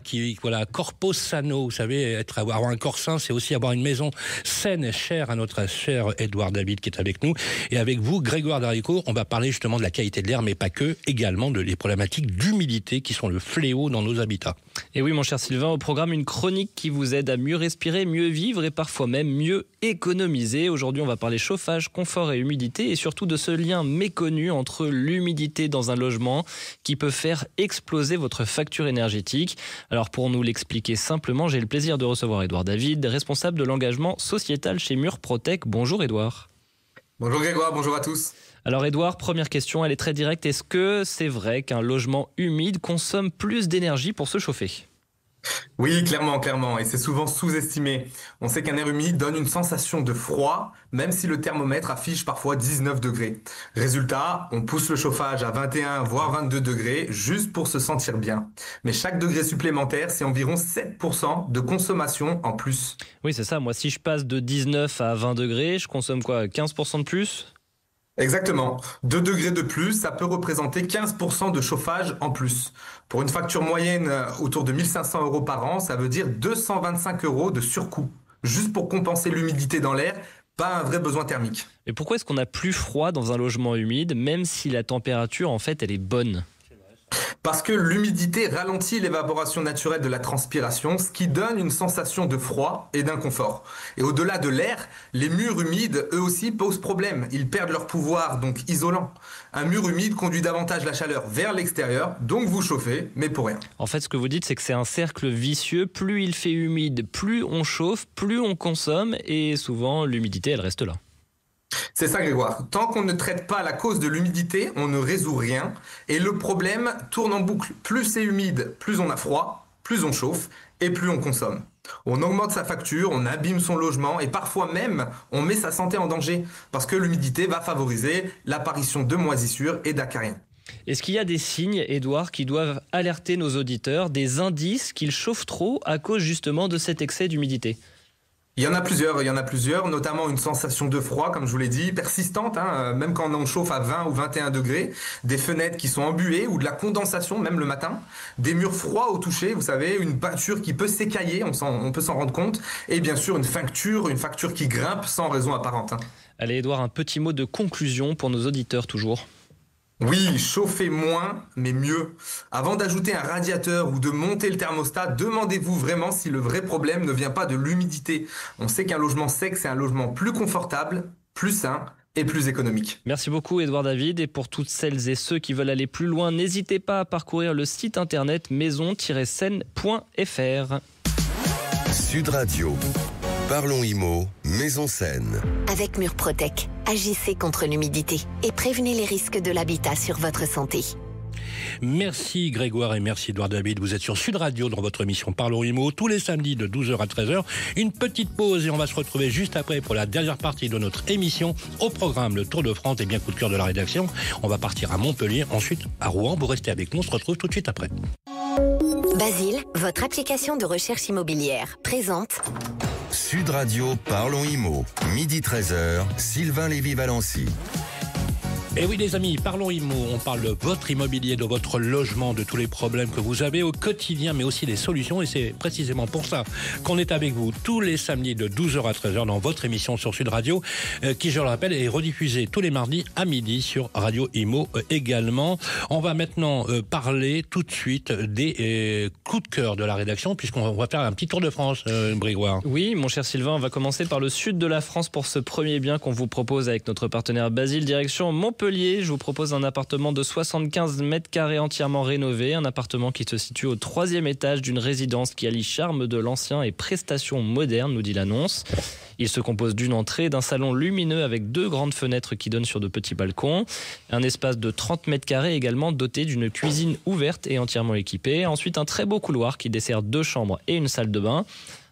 corpo sano, vous savez, avoir un corps sain, c'est aussi avoir une maison saine et chère à notre cher Édouard David qui est avec nous. Et avec vous, Grégoire Darico, on va parler justement de la qualité de l'air, mais pas que, également des problématiques d'humidité qui sont le fléau dans nos habitats. Et oui, mon cher Sylvain, au programme, une chronique qui vous aide à mieux respirer, mieux vivre et parfois même mieux économiser. Aujourd'hui, on va parler chauffage, confort et humidité et surtout de ce lien méconnu entre l'humidité dans un logement qui peut faire exploser votre facture énergétique. Alors pour nous l'expliquer simplement, j'ai le plaisir de recevoir Édouard David, responsable de l'engagement sociétal chez Murprotec. Bonjour Édouard. Bonjour Grégoire, bonjour à tous. Alors Édouard, première question, elle est très directe. Est-ce que c'est vrai qu'un logement humide consomme plus d'énergie pour se chauffer ? Oui, clairement, et c'est souvent sous-estimé. On sait qu'un air humide donne une sensation de froid, même si le thermomètre affiche parfois 19 degrés. Résultat, on pousse le chauffage à 21 voire 22 degrés juste pour se sentir bien. Mais chaque degré supplémentaire, c'est environ 7% de consommation en plus. Oui, c'est ça. Moi, si je passe de 19 à 20 degrés, je consomme quoi, 15% de plus ? Exactement. 2 degrés de plus, ça peut représenter 15% de chauffage en plus. Pour une facture moyenne autour de 1 500 € par an, ça veut dire 225 € de surcoût. Juste pour compenser l'humidité dans l'air, pas un vrai besoin thermique. Et pourquoi est-ce qu'on a plus froid dans un logement humide, même si la température, en fait, elle est bonne ? Parce que l'humidité ralentit l'évaporation naturelle de la transpiration, ce qui donne une sensation de froid et d'inconfort. Et au-delà de l'air, les murs humides, eux aussi, posent problème. Ils perdent leur pouvoir, donc isolant. Un mur humide conduit davantage la chaleur vers l'extérieur, donc vous chauffez, mais pour rien. En fait, ce que vous dites, c'est que c'est un cercle vicieux. Plus il fait humide, plus on chauffe, plus on consomme, et souvent, l'humidité, elle reste là. C'est ça, Grégoire. Tant qu'on ne traite pas la cause de l'humidité, on ne résout rien. Et le problème tourne en boucle. Plus c'est humide, plus on a froid, plus on chauffe et plus on consomme. On augmente sa facture, on abîme son logement et parfois même on met sa santé en danger parce que l'humidité va favoriser l'apparition de moisissures et d'acariens. Est-ce qu'il y a des signes, Édouard, qui doivent alerter nos auditeurs, des indices qu'ils chauffent trop à cause justement de cet excès d'humidité ? Il y en a plusieurs, notamment une sensation de froid, comme je vous l'ai dit, persistante, même quand on chauffe à 20 ou 21 degrés, des fenêtres qui sont embuées ou de la condensation, même le matin, des murs froids au toucher, vous savez, une peinture qui peut s'écailler, on peut s'en rendre compte, et bien sûr une facture qui grimpe sans raison apparente. Allez, Édouard, un petit mot de conclusion pour nos auditeurs toujours. Oui, chauffez moins, mais mieux. Avant d'ajouter un radiateur ou de monter le thermostat, demandez-vous vraiment si le vrai problème ne vient pas de l'humidité. On sait qu'un logement sec, c'est un logement plus confortable, plus sain et plus économique. Merci beaucoup, Édouard David. Et pour toutes celles et ceux qui veulent aller plus loin, n'hésitez pas à parcourir le site internet maison-seine.fr. Sud Radio. Parlons IMO, Maison Seine. Avec Murprotec, agissez contre l'humidité et prévenez les risques de l'habitat sur votre santé. Merci Grégoire et merci Édouard David. Vous êtes sur Sud Radio dans votre émission Parlons IMO tous les samedis de 12h à 13h. Une petite pause et on va se retrouver juste après pour la dernière partie de notre émission. Au programme, le Tour de France et bien coup de cœur de la rédaction. On va partir à Montpellier, ensuite à Rouen. Vous restez avec nous, on se retrouve tout de suite après. Basile, votre application de recherche immobilière, présente Sud Radio, Parlons IMO, midi 13h, Sylvain Lévy-Valency. Et oui les amis, parlons IMO, on parle de votre immobilier, de votre logement, de tous les problèmes que vous avez au quotidien, mais aussi des solutions. Et c'est précisément pour ça qu'on est avec vous tous les samedis de 12h à 13h dans votre émission sur Sud Radio, qui, je le rappelle, est rediffusée tous les mardis à midi sur Radio IMO également. On va maintenant parler tout de suite des coups de cœur de la rédaction, puisqu'on va faire un petit tour de France, Grégoire. Oui, mon cher Sylvain, on va commencer par le sud de la France pour ce premier bien qu'on vous propose avec notre partenaire Basile, direction Montpellier. Je vous propose un appartement de 75 mètres carrés entièrement rénové, un appartement qui se situe au 3e étage d'une résidence qui allie charme de l'ancien et prestations modernes, nous dit l'annonce. Il se compose d'une entrée, d'un salon lumineux avec 2 grandes fenêtres qui donnent sur de petits balcons, un espace de 30 mètres carrés également doté d'une cuisine ouverte et entièrement équipée, ensuite un très beau couloir qui dessert 2 chambres et une salle de bain.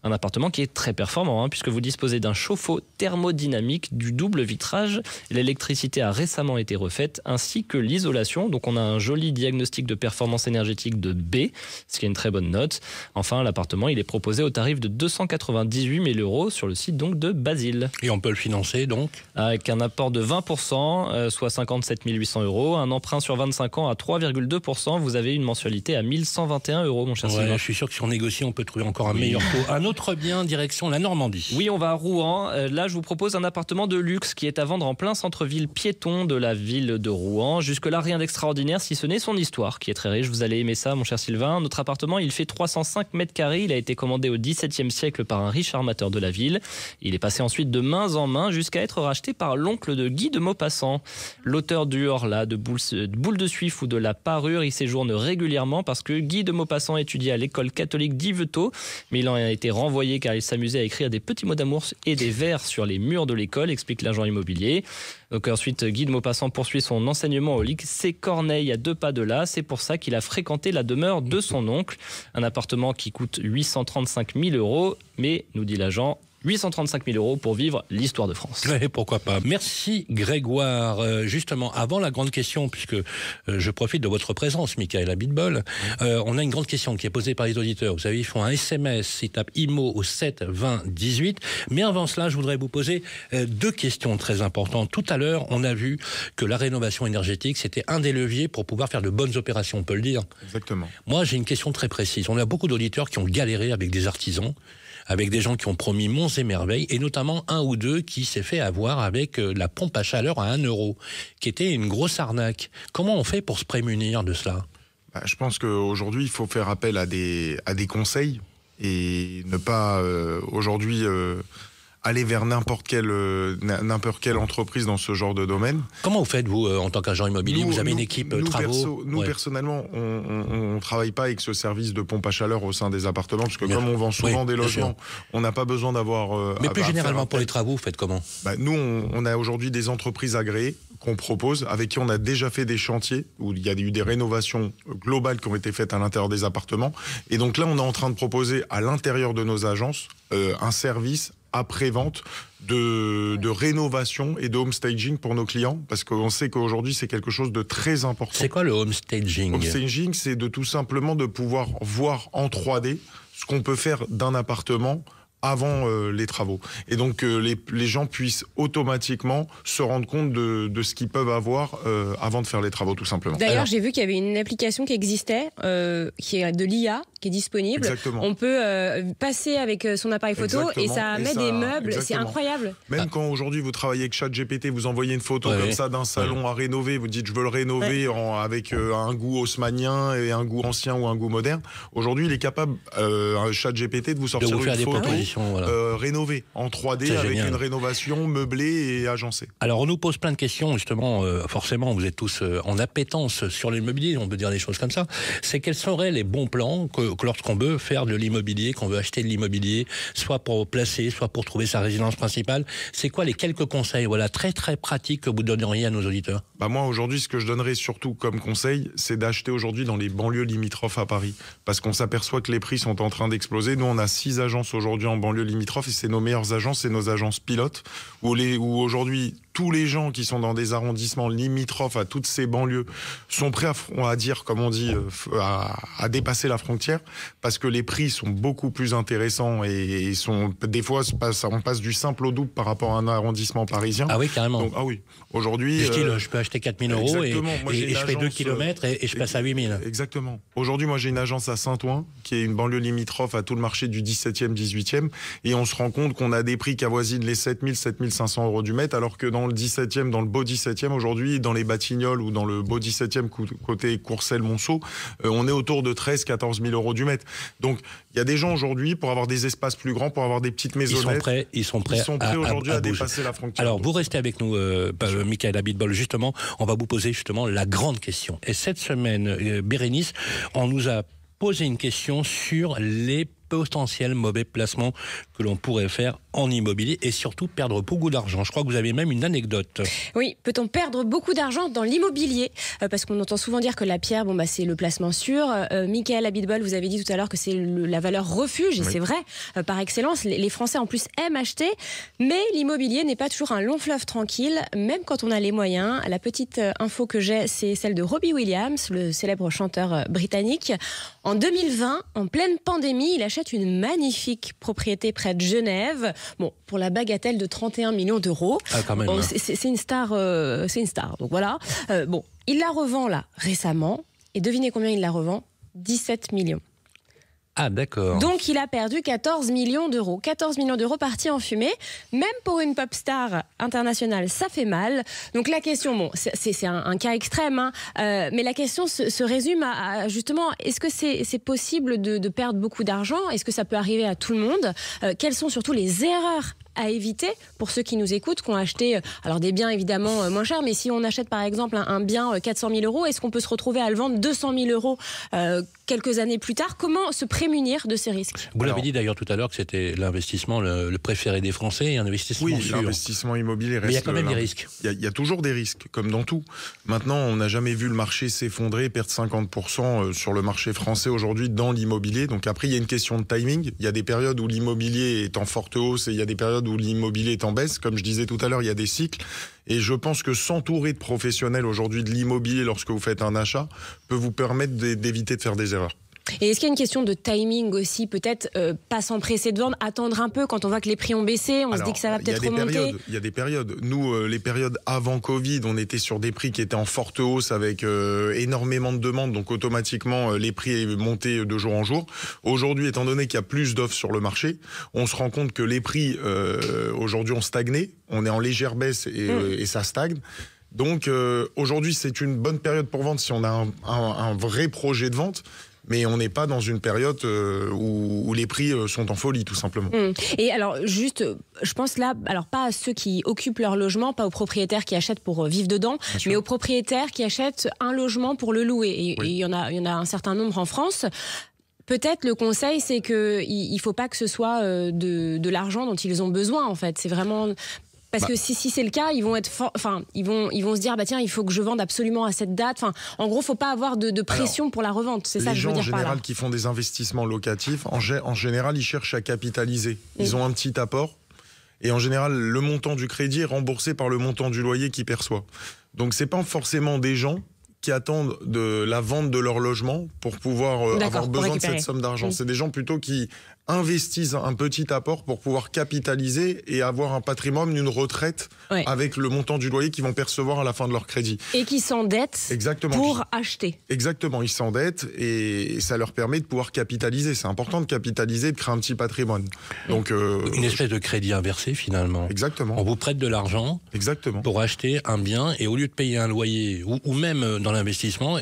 Un appartement qui est très performant puisque vous disposez d'un chauffe-eau thermodynamique, du double vitrage. L'électricité a récemment été refaite ainsi que l'isolation. Donc on a un joli diagnostic de performance énergétique de B, ce qui est une très bonne note. Enfin, l'appartement il est proposé au tarif de 298 000 € sur le site donc de Basile. Et on peut le financer donc avec un apport de 20%, soit 57 800 €. Un emprunt sur 25 ans à 3,2%. Vous avez une mensualité à 1 121 €, mon cher Sylvain. Je suis sûr que si on négocie, on peut trouver encore un meilleur taux. Un autre bien, direction la Normandie. Oui, on va à Rouen. Là, je vous propose un appartement de luxe qui est à vendre en plein centre-ville piéton de la ville de Rouen. Jusque-là, rien d'extraordinaire, si ce n'est son histoire, qui est très riche. Vous allez aimer ça, mon cher Sylvain. Notre appartement, il fait 305 mètres carrés. Il a été commandé au XVIIe siècle par un riche armateur de la ville. Il est passé ensuite de main en main jusqu'à être racheté par l'oncle de Guy de Maupassant. L'auteur du Horla, de Boule de Suif ou de La Parure, il séjourne régulièrement parce que Guy de Maupassant étudiait à l'école catholique d'Yvetot, mais il en a été renvoyé car il s'amusait à écrire des petits mots d'amour et des vers sur les murs de l'école, explique l'agent immobilier. Donc ensuite, Guy de Maupassant poursuit son enseignement au lycée Corneille à 2 pas de là. C'est pour ça qu'il a fréquenté la demeure de son oncle. Un appartement qui coûte 835 000 €, mais, nous dit l'agent, 835 000 € pour vivre l'histoire de France. Ouais, pourquoi pas. Merci Grégoire. Justement, avant la grande question, puisque je profite de votre présence, Michael Abitbol, on a une grande question qui est posée par les auditeurs. Vous savez, ils font un SMS, ils tapent IMO au 7 20 18. Mais avant cela, je voudrais vous poser 2 questions très importantes. Tout à l'heure, on a vu que la rénovation énergétique, c'était un des leviers pour pouvoir faire de bonnes opérations, on peut le dire. Exactement. Moi, j'ai une question très précise. On a beaucoup d'auditeurs qui ont galéré avec des artisans, avec des gens qui ont promis monts et merveilles, et notamment un ou deux qui s'est fait avoir avec la pompe à chaleur à 1 €, qui était une grosse arnaque. Comment on fait pour se prémunir de cela ? Je pense qu'aujourd'hui, il faut faire appel à des conseils et ne pas aujourd'hui aller vers n'importe quelle entreprise dans ce genre de domaine. Comment vous faites, vous, en tant qu'agent immobilier? Vous avez une équipe travaux? Personnellement, on ne travaille pas avec ce service de pompe à chaleur au sein des appartements, parce que comme on vend souvent des logements, on n'a pas besoin d'avoir... Mais plus généralement, pour les travaux, vous faites comment? Nous, on a aujourd'hui des entreprises agréées qu'on propose, avec qui on a déjà fait des chantiers, où il y a eu des rénovations globales qui ont été faites à l'intérieur des appartements. Et donc là, on est en train de proposer à l'intérieur de nos agences un service après-vente de rénovation et de home staging pour nos clients, parce qu'on sait qu'aujourd'hui c'est quelque chose de très important. C'est quoi le home staging? Home staging, c'est de tout simplement de pouvoir voir en 3D ce qu'on peut faire d'un appartement avant les travaux. Et donc les gens puissent automatiquement se rendre compte de ce qu'ils peuvent avoir avant de faire les travaux, tout simplement. D'ailleurs, j'ai vu qu'il y avait une application qui existait, qui est de l'IA, qui est disponible. Exactement. On peut passer avec son appareil photo et ça met des meubles. Exactement. C'est incroyable. Même quand aujourd'hui vous travaillez avec ChatGPT, vous envoyez une photo comme ça d'un salon à rénover, vous dites je veux le rénover avec un goût haussmannien et un goût ancien ou un goût moderne. Aujourd'hui, il est capable, ChatGPT, de vous sortir une photo rénovée en 3D avec une rénovation meublée et agencée. Alors on nous pose plein de questions, justement, forcément vous êtes tous en appétence sur l'immobilier, on peut dire des choses comme ça. C'est quels seraient les bons plans que lorsqu'on veut faire de l'immobilier, qu'on veut acheter de l'immobilier, soit pour placer, soit pour trouver sa résidence principale. C'est quoi les quelques conseils, très très pratiques que vous donneriez à nos auditeurs? Moi aujourd'hui, ce que je donnerais surtout comme conseil, c'est d'acheter aujourd'hui dans les banlieues limitrophes à Paris, parce qu'on s'aperçoit que les prix sont en train d'exploser. Nous on a 6 agences aujourd'hui en banlieue limitrophes et c'est nos meilleures agences, c'est nos agences pilotes où aujourd'hui tous les gens qui sont dans des arrondissements limitrophes à toutes ces banlieues sont prêts à dire, comme on dit, à dépasser la frontière, parce que les prix sont beaucoup plus intéressants et sont des fois on passe du simple au double par rapport à un arrondissement parisien. Ah oui, carrément. Donc, aujourd'hui, je peux acheter 4 000 € et je fais 2 km et je passe à 8 000. Exactement. Aujourd'hui, moi j'ai une agence à Saint-Ouen qui est une banlieue limitrophe à tout le marché du 17e, 18e, et on se rend compte qu'on a des prix qui avoisinent les 7 000, 7 500 € du mètre, alors que dans le 17e, dans le beau 17e aujourd'hui, dans les Batignolles ou dans le beau 17e côté Courcelles-Monceau, on est autour de 13 14 000 € du mètre. Donc il y a des gens aujourd'hui, pour avoir des espaces plus grands, pour avoir des petites maisonnettes, ils sont prêts aujourd'hui à dépasser la frontière. Alors vous restez avec nous, Michael Abitbol, justement, on va vous poser justement la grande question. Et cette semaine, Bérénice, on nous a posé une question sur les potentiels mauvais placements que l'on pourrait faire en immobilier et surtout perdre beaucoup d'argent. Je crois que vous avez même une anecdote. Oui, peut-on perdre beaucoup d'argent dans l'immobilier? Parce qu'on entend souvent dire que la pierre, c'est le placement sûr. Michael Abitbol, vous avez dit tout à l'heure que c'est la valeur refuge, et c'est vrai, par excellence. Les Français en plus aiment acheter, mais l'immobilier n'est pas toujours un long fleuve tranquille, même quand on a les moyens. La petite info que j'ai, c'est celle de Robbie Williams, le célèbre chanteur britannique. En 2020, en pleine pandémie, il achète une magnifique propriété près de Genève. Pour la bagatelle de 31 millions d'euros. Quand même. C'est une star, Donc voilà. Il la revend là récemment. Et devinez combien il la revend? 17 millions. Ah, d'accord. Donc, il a perdu 14 millions d'euros. 14 millions d'euros partis en fumée. Même pour une pop star internationale, ça fait mal. Donc, la question, c'est un cas extrême, mais la question se résume à justement, est-ce que c'est possible de perdre beaucoup d'argent? Est-ce que ça peut arriver à tout le monde? Quelles sont surtout les erreurs à éviter pour ceux qui nous écoutent, qui ont acheté des biens évidemment moins chers, mais si on achète par exemple un bien 400 000 €, est-ce qu'on peut se retrouver à le vendre 200 000 € quelques années plus tard? Comment se prémunir de ces risques? Vous l'avez dit d'ailleurs tout à l'heure que c'était l'investissement le préféré des Français, un investissement sûr. Oui, l'investissement immobilier reste... Mais il y a quand même des risques. Il y a toujours des risques, comme dans tout. Maintenant, on n'a jamais vu le marché s'effondrer, perdre 50% sur le marché français aujourd'hui dans l'immobilier. Donc après, il y a une question de timing. Il y a des périodes où l'immobilier est en forte hausse et il y a des périodes où l'immobilier est en baisse. Comme je disais tout à l'heure, il y a des cycles. Et je pense que s'entourer de professionnels aujourd'hui de l'immobilier lorsque vous faites un achat peut vous permettre d'éviter de faire des erreurs. Et est-ce qu'il y a une question de timing aussi, peut-être pas s'empresser de vendre, attendre un peu quand on voit que les prix ont baissé, se dit que ça va peut-être remonter? Il y a des périodes. Nous, les périodes avant Covid, on était sur des prix qui étaient en forte hausse avec énormément de demandes, donc automatiquement les prix montaient de jour en jour. Aujourd'hui, étant donné qu'il y a plus d'offres sur le marché, on se rend compte que les prix aujourd'hui ont stagné, on est en légère baisse et ça stagne. Donc aujourd'hui, c'est une bonne période pour vendre si on a un vrai projet de vente. mais on n'est pas dans une période où les prix sont en folie, tout simplement. Et alors, juste, je pense là, alors pas à ceux qui occupent leur logement, pas aux propriétaires qui achètent pour vivre dedans, mais aux propriétaires qui achètent un logement pour le louer. Et il y en a un certain nombre en France. Peut-être le conseil, c'est qu'il ne faut pas que ce soit de l'argent dont ils ont besoin, en fait. C'est vraiment... Parce que si c'est le cas, ils vont ils vont se dire tiens, il faut que je vende absolument à cette date. Enfin, en gros, faut pas avoir de pression pour la revente. C'est ça que je veux dire par là. Les gens en général qui font des investissements locatifs, en général, ils cherchent à capitaliser. Ils ont un petit apport et en général, le montant du crédit est remboursé par le montant du loyer qu'ils perçoivent. Donc, c'est pas forcément des gens qui attendent de la vente de leur logement pour pouvoir avoir besoin de cette somme d'argent. C'est des gens plutôt qui investissent un petit apport pour pouvoir capitaliser et avoir un patrimoine, une retraite avec le montant du loyer qu'ils vont percevoir à la fin de leur crédit. Et qui s'endettent pour acheter. Exactement, ils s'endettent et ça leur permet de pouvoir capitaliser. C'est important de capitaliser, de créer un petit patrimoine. Donc, une espèce de crédit inversé finalement. Exactement. On vous prête de l'argent pour acheter un bien et au lieu de payer un loyer ou même dans l'investissement,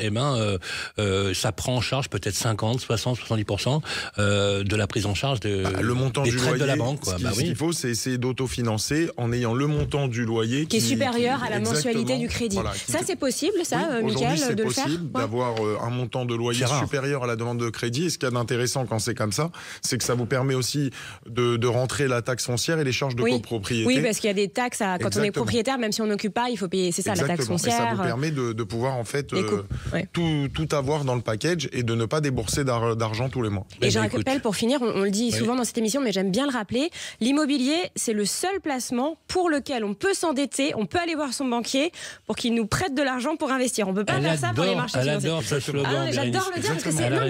ça prend en charge peut-être 50, 60, 70% de la prise en charge le montant des du traites loyer, de la banque. Ce qu'il faut, c'est essayer d'autofinancer en ayant le montant du loyer qui est supérieur à la mensualité du crédit. Voilà, ça, c'est possible, ça, Mickaël, de le faire ? C'est possible d'avoir un montant de loyer supérieur à la demande de crédit. Et ce qu'il y a d'intéressant quand c'est comme ça, c'est que ça vous permet aussi de rentrer la taxe foncière et les charges de copropriété. Oui, parce qu'il y a des taxes quand on est propriétaire, même si on n'occupe pas, il faut payer, c'est ça, la taxe foncière. Et ça vous permet de pouvoir en fait tout avoir dans le package et de ne pas débourser d'argent tous les mois. Et je rappelle, pour finir, on le dit souvent dans cette émission, mais j'aime bien le rappeler, l'immobilier, c'est le seul placement pour lequel on peut s'endetter, on peut aller voir son banquier pour qu'il nous prête de l'argent pour investir. On peut pas faire ça pour les marchés financiers. J'adore ce slogan. J'adore le dire parce que c'est vrai,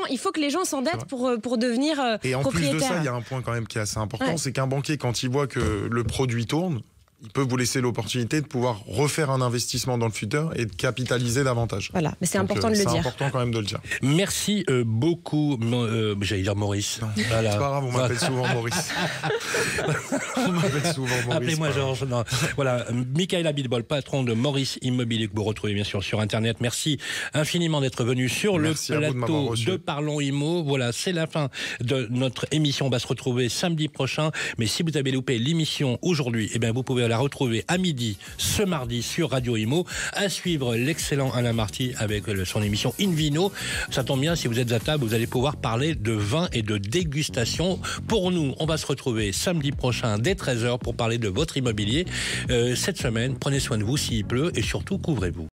il faut que les gens s'endettent pour devenir propriétaires. Et en plus de ça, il y a un point quand même qui est assez important, c'est qu'un banquier, quand il voit que le produit tourne, il peut vous laisser l'opportunité de pouvoir refaire un investissement dans le futur et de capitaliser davantage. Voilà, mais c'est important de le dire. C'est important quand même de le dire. Merci beaucoup, j'allais dire Maurice. Voilà. C'est pas grave, on m'appelle souvent Maurice. On m'appelle souvent Maurice. Appelez-moi Georges. Voilà, Mickaël Abitbol, patron de Maurice Immobilier, que vous retrouvez bien sûr sur Internet. Merci infiniment d'être venu sur le plateau de Parlons Immo. Voilà, c'est la fin de notre émission. On va se retrouver samedi prochain. Mais si vous avez loupé l'émission aujourd'hui, vous pouvez la retrouver à midi ce mardi sur Radio Imo. À suivre l'excellent Alain Marty avec son émission Invino. Ça tombe bien, si vous êtes à table, vous allez pouvoir parler de vin et de dégustation. Pour nous, on va se retrouver samedi prochain dès 13h pour parler de votre immobilier. Cette semaine, prenez soin de vous s'il pleut et surtout couvrez-vous.